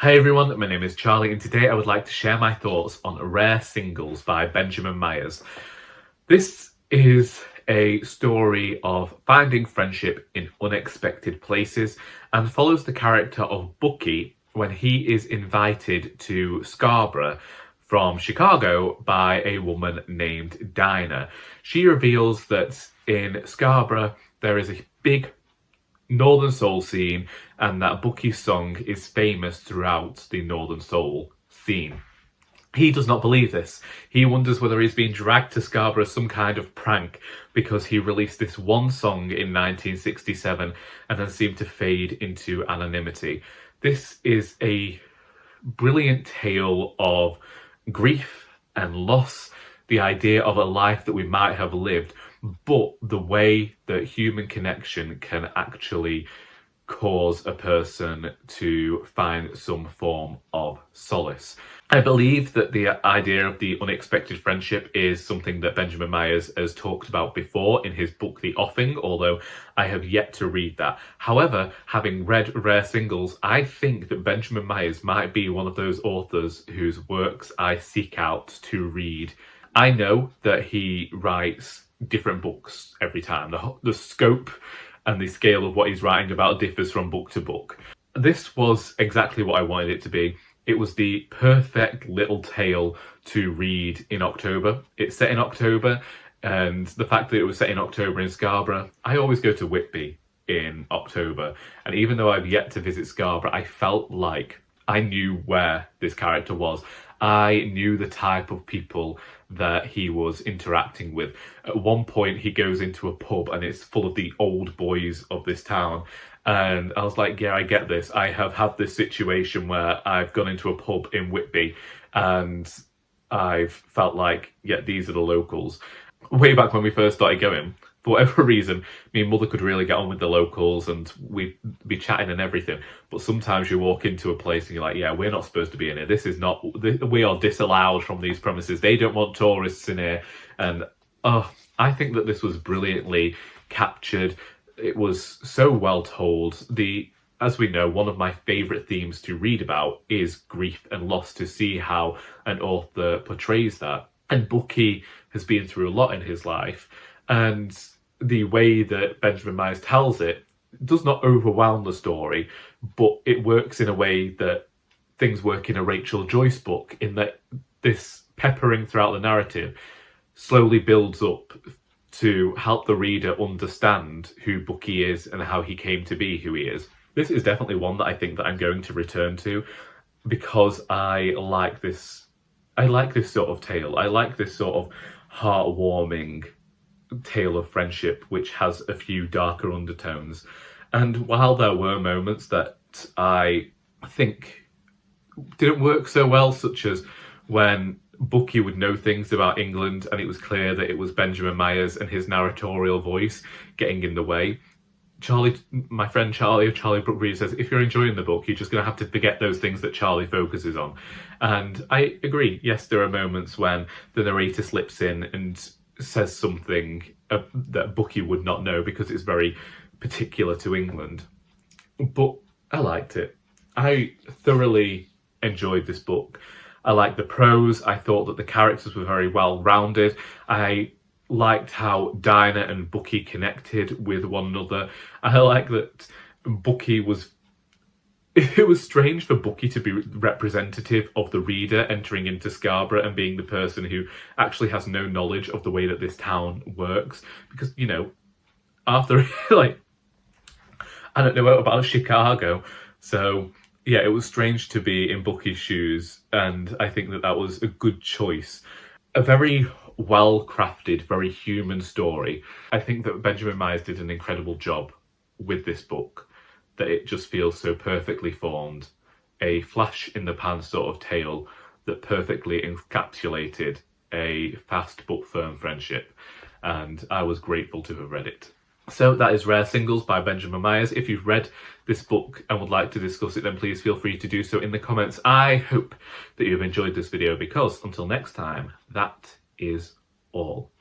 Hi everyone, my name is Charlie and today I would like to share my thoughts on Rare Singles by Benjamin Myers. This is a story of finding friendship in unexpected places and follows the character of Bucky when he is invited to Scarborough from Chicago by a woman named Dinah. She reveals that in Scarborough there is a big Northern Soul scene and that Bucky's song is famous throughout the Northern Soul scene. He does not believe this. He wonders whether he's been dragged to Scarborough as some kind of prank because he released this one song in 1967 and then seemed to fade into anonymity. This is a brilliant tale of grief and loss, the idea of a life that we might have lived, but the way that human connection can actually cause a person to find some form of solace. I believe that the idea of the unexpected friendship is something that Benjamin Myers has talked about before in his book The Offing, although I have yet to read that. However, having read Rare Singles, I think that Benjamin Myers might be one of those authors whose works I seek out to read. I know that he writes different books every time. The scope and the scale of what he's writing about differs from book to book. This was exactly what I wanted it to be. It was the perfect little tale to read in October. It's set in October, and the fact that it was set in October in Scarborough, I always go to Whitby in October, and even though I've yet to visit Scarborough, I felt like I knew where this character was. I knew the type of people that he was interacting with. At one point, he goes into a pub and it's full of the old boys of this town. And I was like, yeah, I get this. I have had this situation where I've gone into a pub in Whitby and I've felt like, yeah, these are the locals. Way back when we first started going, for whatever reason, me and Mother could really get on with the locals and we'd be chatting and everything. But sometimes you walk into a place and you're like, yeah, we're not supposed to be in here. This is not, we are disallowed from these premises. They don't want tourists in here. And I think that this was brilliantly captured. It was so well told. As we know, one of my favourite themes to read about is grief and loss, to see how an author portrays that. And Bucky has been through a lot in his life. And the way that Benjamin Myers tells it does not overwhelm the story, but it works in a way that things work in a Rachel Joyce book, in that this peppering throughout the narrative slowly builds up to help the reader understand who Bucky is and how he came to be who he is. This is definitely one that I think that I'm going to return to because I like this sort of tale. I like this sort of heartwarming tale of friendship which has a few darker undertones. And while there were moments that I think didn't work so well, such as when Bucky would know things about England and it was clear that it was Benjamin Myers and his narratorial voice getting in the way, my friend Charlie of Charlie Brook Reader says, if you're enjoying the book, you're just going to have to forget those things that Charlie focuses on. And I agree. Yes, there are moments when the narrator slips in and says something that Bucky would not know because it's very particular to England. But I liked it. I thoroughly enjoyed this book. I liked the prose. I thought that the characters were very well rounded. I liked how Dinah and Bucky connected with one another. I like that Bucky was... It was strange for Bucky to be representative of the reader entering into Scarborough and being the person who actually has no knowledge of the way that this town works. Because, you know, after, I don't know about Chicago. So, yeah, it was strange to be in Bucky's shoes. And I think that that was a good choice. A very well-crafted, very human story. I think that Benjamin Myers did an incredible job with this book, that it just feels so perfectly formed. A flash-in-the-pan sort of tale that perfectly encapsulated a fast but firm friendship. And I was grateful to have read it. So that is Rare Singles by Benjamin Myers. If you've read this book and would like to discuss it, then please feel free to do so in the comments. I hope that you've enjoyed this video because until next time, that is all.